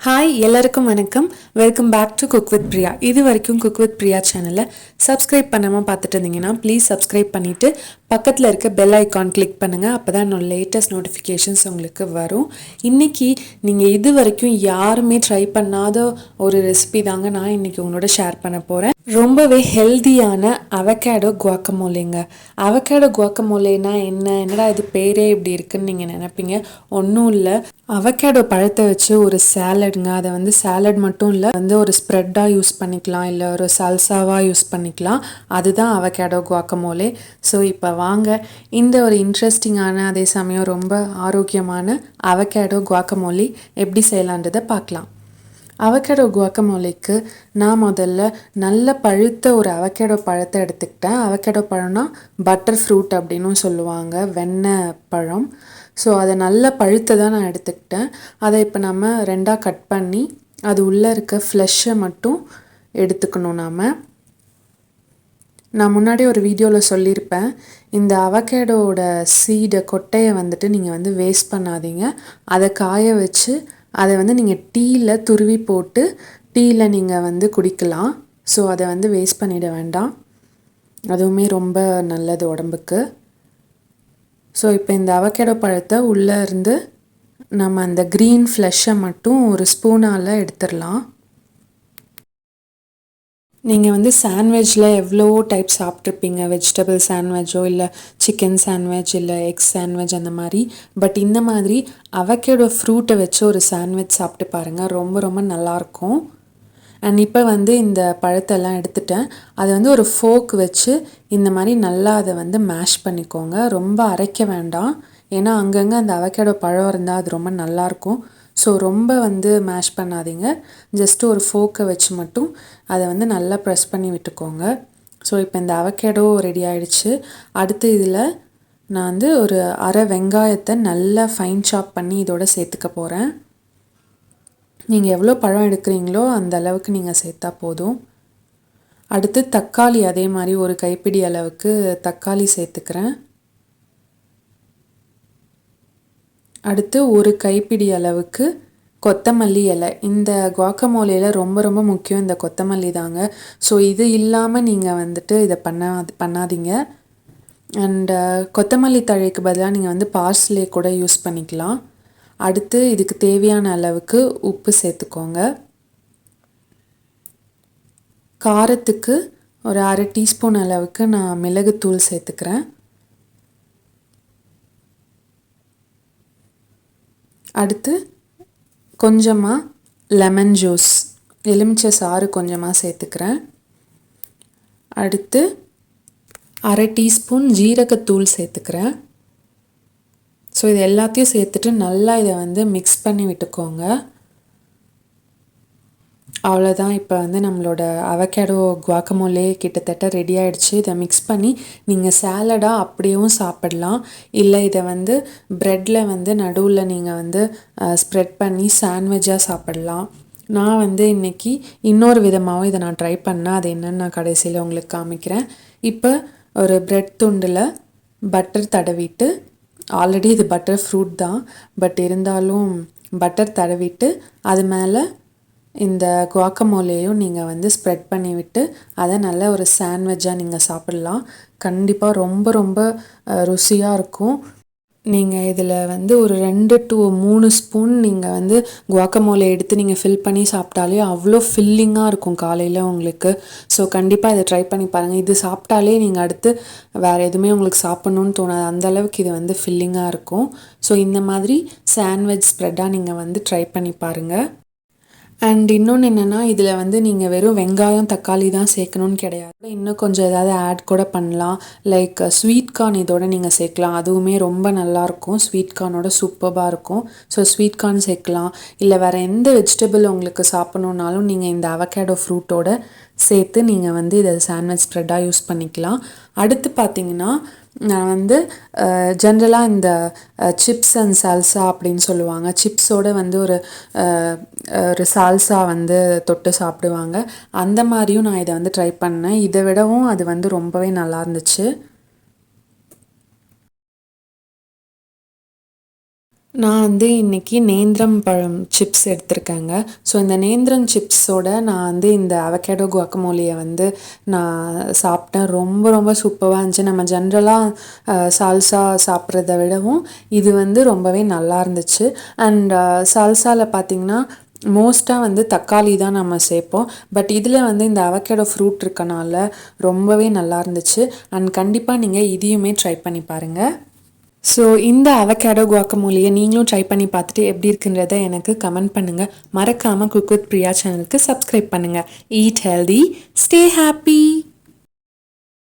Hi எல்லாருக்கும் வணக்கம். Welcome back to cook with Priya. இது வரைக்கும் குக் வித் பிரியா சேனலை சப்ஸ்கிரைப் பண்ணாமல் பார்த்துட்டு இருந்தீங்கன்னா ப்ளீஸ் சப்ஸ்கிரைப் பண்ணிவிட்டு பக்கத்தில் இருக்க பெல் ஐக்கான் கிளிக் பண்ணுங்கள். அப்போ தான் என்னோட லேட்டஸ்ட் நோட்டிஃபிகேஷன்ஸ் உங்களுக்கு வரும். இன்றைக்கி நீங்கள் இது வரைக்கும் யாருமே ட்ரை பண்ணாத ஒரு ரெசிபி தாங்க நான் இன்றைக்கி உங்களோட ஷேர் பண்ண போகிறேன். ரொம்பவே ஹெல்தியான அவகேடோ குவாக்கமோலேங்க. அவகேடோ குவாக்கமோலேனா என்னடா இது பேரே இப்படி இருக்குன்னு நீங்கள் நினைப்பீங்க. ஒன்றும் இல்லை, அவகேடோ பழத்தை வச்சு ஒரு சாலடுங்க. அதை வந்து சாலட் மட்டும் இல்லை, வந்து ஒரு ஸ்ப்ரெட்டாக யூஸ் பண்ணிக்கலாம், இல்லை ஒரு சல்சாவாக யூஸ் பண்ணிக்கலாம். அதுதான் அவகேடோ குவாக்கமோலே. ஸோ இப்போ வாங்க இந்த ஒரு இன்ட்ரெஸ்டிங்கான அதே சமயம் ரொம்ப ஆரோக்கியமான அவகேடோ குவாக்கமோலி எப்படி செய்யலான்றதை பார்க்கலாம். அவகேடோ குவாக்கமோலிக்கு நான் முதல்ல நல்ல பழுத்த ஒரு அவகேடோ பழத்தை எடுத்துக்கிட்டேன். அவகேடோ பழம்னா பட்டர் ஃப்ரூட் அப்படின்னும் சொல்லுவாங்க, வெண்ணெய் பழம். ஸோ அதை நல்ல பழுத்ததாக நான் எடுத்துக்கிட்டேன். அதை இப்போ நம்ம ரெண்டாக கட் பண்ணி அது உள்ளே இருக்க ஃப்ளெஷ்ஷை மட்டும் எடுத்துக்கணும். நான் முன்னாடி ஒரு வீடியோவில் சொல்லியிருப்பேன், இந்த அவகேடோட சீடை கொட்டையை வந்துட்டு நீங்கள் வந்து வேஸ்ட் பண்ணாதீங்க. அதை காய வச்சு அதை வந்து நீங்கள் டீயில் துருவி போட்டு டீயில் நீங்கள் வந்து குடிக்கலாம். ஸோ அதை வந்து வேஸ்ட் பண்ணிட வேண்டாம், அதுவுமே ரொம்ப நல்லது உடம்புக்கு. ஸோ இப்போ இந்த அவகேடோ பழத்தை உள்ளே இருந்து நம்ம அந்த க்ரீன் ஃப்ளெஷ்ஷை மட்டும் ஒரு ஸ்பூனால் எடுத்துடலாம். நீங்கள் வந்து சாண்ட்விச்சில் எவ்வளோ டைப் சாப்பிட்ருப்பீங்க, வெஜிடபிள் சாண்ட்விச்சோ இல்லை சிக்கன் சாண்ட்விச் இல்லை எக் சாண்ட்விச் அந்த மாதிரி. பட் இந்த மாதிரி அவகேடோ ஃப்ரூட்டை வச்சு ஒரு சாண்ட்விச் சாப்பிட்டு பாருங்கள், ரொம்ப ரொம்ப நல்லாயிருக்கும். அண்ட் இப்போ வந்து இந்த பழத்தெல்லாம் எடுத்துட்டேன். அதை வந்து ஒரு ஃபோக் வச்சு இந்த மாதிரி நல்லா அதை வந்து மேஷ் பண்ணிக்கோங்க. ரொம்ப அரைக்க வேண்டாம், ஏன்னா அங்கங்கே அந்த அவகேடோ பழம் இருந்தால் அது ரொம்ப நல்லாயிருக்கும். ஸோ ரொம்ப வந்து மேஷ் பண்ணாதீங்க, ஜஸ்ட்டு ஒரு ஃபோக்கை வச்சு மட்டும் அதை வந்து நல்லா ப்ரெஸ் பண்ணி விட்டுக்கோங்க. ஸோ இப்போ இந்த அவகேடோ ரெடி ஆகிடுச்சு. அடுத்து இதில் நான் வந்து ஒரு அரை வெங்காயத்தை நல்லா ஃபைன் சாப் பண்ணி இதோட சேர்த்துக்க போகிறேன். நீங்கள் எவ்வளோ பழம் எடுக்கிறீங்களோ அந்த அளவுக்கு நீங்கள் சேர்த்தா போதும். அடுத்து தக்காளி, அதே மாதிரி ஒரு கைப்பிடி அளவுக்கு தக்காளி சேர்த்துக்கிறேன். அடுத்து ஒரு கைப்பிடி அளவுக்கு கொத்தமல்லி இலை. இந்த குவாக்கமோலேயில் ரொம்ப ரொம்ப முக்கியம் இந்த கொத்தமல்லி தாங்க. ஸோ இது இல்லாமல் நீங்கள் வந்துட்டு இதை பண்ணாதீங்க. அண்டு கொத்தமல்லி தழைக்கு பதிலாக நீங்கள் வந்து பார்ஸ்லே கூட யூஸ் பண்ணிக்கலாம். அடுத்து இதுக்கு தேவையான அளவுக்கு உப்பு சேர்த்துக்கோங்க. காரத்துக்கு ஒரு அரை டீஸ்பூன் அளவுக்கு நான் மிளகுத்தூள் சேர்த்துக்கிறேன். அடுத்து கொஞ்சமாக லெமன் ஜூஸ், எலுமிச்சை சாறு கொஞ்சமாக சேர்த்துக்கிறேன். அடுத்து அரை டீஸ்பூன் ஜீரகத்தூள் சேர்த்துக்கிறேன். ஸோ இது எல்லாத்தையும் சேர்த்துட்டு நல்லா இதை வந்து மிக்ஸ் பண்ணி விட்டுக்கோங்க. அவ்வளோதான், இப்போ வந்து நம்மளோட அவகேடோ குவாக்கமோலே கிட்டத்தட்ட ரெடி ஆகிடுச்சு. இதை மிக்ஸ் பண்ணி நீங்கள் சாலடாக அப்படியும் சாப்பிடலாம், இல்லை இதை வந்து ப்ரெட்டில் வந்து நடுவில் நீங்கள் வந்து ஸ்ப்ரெட் பண்ணி சாண்ட்விச்சாக சாப்பிடலாம். நான் வந்து இன்றைக்கி இன்னொரு விதமாகவும் இதை நான் ட்ரை பண்ணேன், அது என்னென்னு நான் கடைசியில் உங்களுக்கு காமிக்கிறேன். இப்போ ஒரு ப்ரெட் துண்டில் பட்டர் தடவிட்டு, ஆல்ரெடி இது பட்டர் ஃப்ரூட் தான், பட் இருந்தாலும் பட்டர் தடவிட்டு அது மேலே இந்த குவாக்கமோலேயும் நீங்கள் வந்து ஸ்ப்ரெட் பண்ணிவிட்டு அதை நல்ல ஒரு சாண்ட்விச்சாக நீங்கள் சாப்பிட்லாம். கண்டிப்பாக ரொம்ப ரொம்ப ருசியாக இருக்கும். நீங்கள் இதில் வந்து ஒரு 2 to 3 ஸ்பூன் நீங்கள் வந்து குவாக்கமோலே எடுத்து நீங்கள் ஃபில் பண்ணி சாப்பிட்டாலே அவ்வளோ ஃபில்லிங்காக இருக்கும் காலையில் உங்களுக்கு. ஸோ கண்டிப்பாக இதை ட்ரை பண்ணி பாருங்கள். இது சாப்பிட்டாலே நீங்கள் அடுத்து வேறு எதுவுமே உங்களுக்கு சாப்பிட்ணுன்னு தோணாது, அந்தளவுக்கு இது வந்து ஃபில்லிங்காக இருக்கும். ஸோ இந்த மாதிரி சாண்ட்விச் ஸ்ப்ரெட்டாக நீங்கள் வந்து ட்ரை பண்ணி பாருங்கள். அண்ட் இன்னொன்று என்னென்னா, இதில் வந்து நீங்கள் வெறும் வெங்காயம் தக்காளி தான் சேர்க்கணுன்னு கிடையாது, இன்னும் கொஞ்சம் ஏதாவது ஆட் கூட பண்ணலாம். லைக் ஸ்வீட் கார்ன் இதோட நீங்கள் சேர்க்கலாம், அதுவுமே ரொம்ப நல்லாயிருக்கும், ஸ்வீட் கார்னோட சூப்பராக இருக்கும். ஸோ ஸ்வீட் கார்ன் சேர்க்கலாம், இல்லை வேறு எந்த வெஜிடபிள் உங்களுக்கு சாப்பிட்ணுன்னாலும் நீங்கள் இந்த அவகேடோ ஃப்ரூட்டோட சேர்த்து நீங்கள் வந்து இதை சாண்ட்விச் ஸ்ப்ரெட்டாக யூஸ் பண்ணிக்கலாம். அடுத்து பார்த்திங்கன்னா, நான் வந்து ஜென்ரலாக இந்த சிப்ஸ் அண்ட் சால்சா அப்படின்னு சொல்லுவாங்க, சிப்ஸோடு வந்து ஒரு சால்சா வந்து தொட்டு சாப்பிடுவாங்க, அந்த மாதிரியும் நான் இதை வந்து ட்ரை பண்ணேன். இதை விடவும் அது வந்து ரொம்பவே நல்லா இருந்துச்சு. நான் வந்து இன்றைக்கி நேந்திரம் பழம் சிப்ஸ் எடுத்திருக்கேங்க. ஸோ இந்த நேந்திரம் சிப்ஸோட நான் வந்து இந்த அவகேடோ குவாக்கமோலியை வந்து நான் சாப்பிட்டேன். ரொம்ப ரொம்ப சூப்பராக இருந்துச்சு. நம்ம ஜென்ரலாக சால்சா சாப்பிட்றத விடவும் இது வந்து ரொம்பவே நல்லா இருந்துச்சு. அண்ட் சால்சாவில் பார்த்திங்கன்னா மோஸ்ட்டாக வந்து தக்காளி தான் நம்ம சேர்ப்போம். பட் இதில் வந்து இந்த அவகேடோ ஃப்ரூட் இருக்கனால ரொம்பவே நல்லா இருந்துச்சு. அண்ட் கண்டிப்பாக நீங்கள் இதையுமே ட்ரை பண்ணி பாருங்கள். ஸோ இந்த அவகேடோ குவாக்கமோலியை நீங்களும் ட்ரை பண்ணி பார்த்துட்டு எப்படி இருக்குன்றதை எனக்கு கமெண்ட் பண்ணுங்கள். மறக்காமல் குக் வித் பிரியா சேனலுக்கு சப்ஸ்கிரைப் பண்ணுங்கள். Eat healthy, stay happy.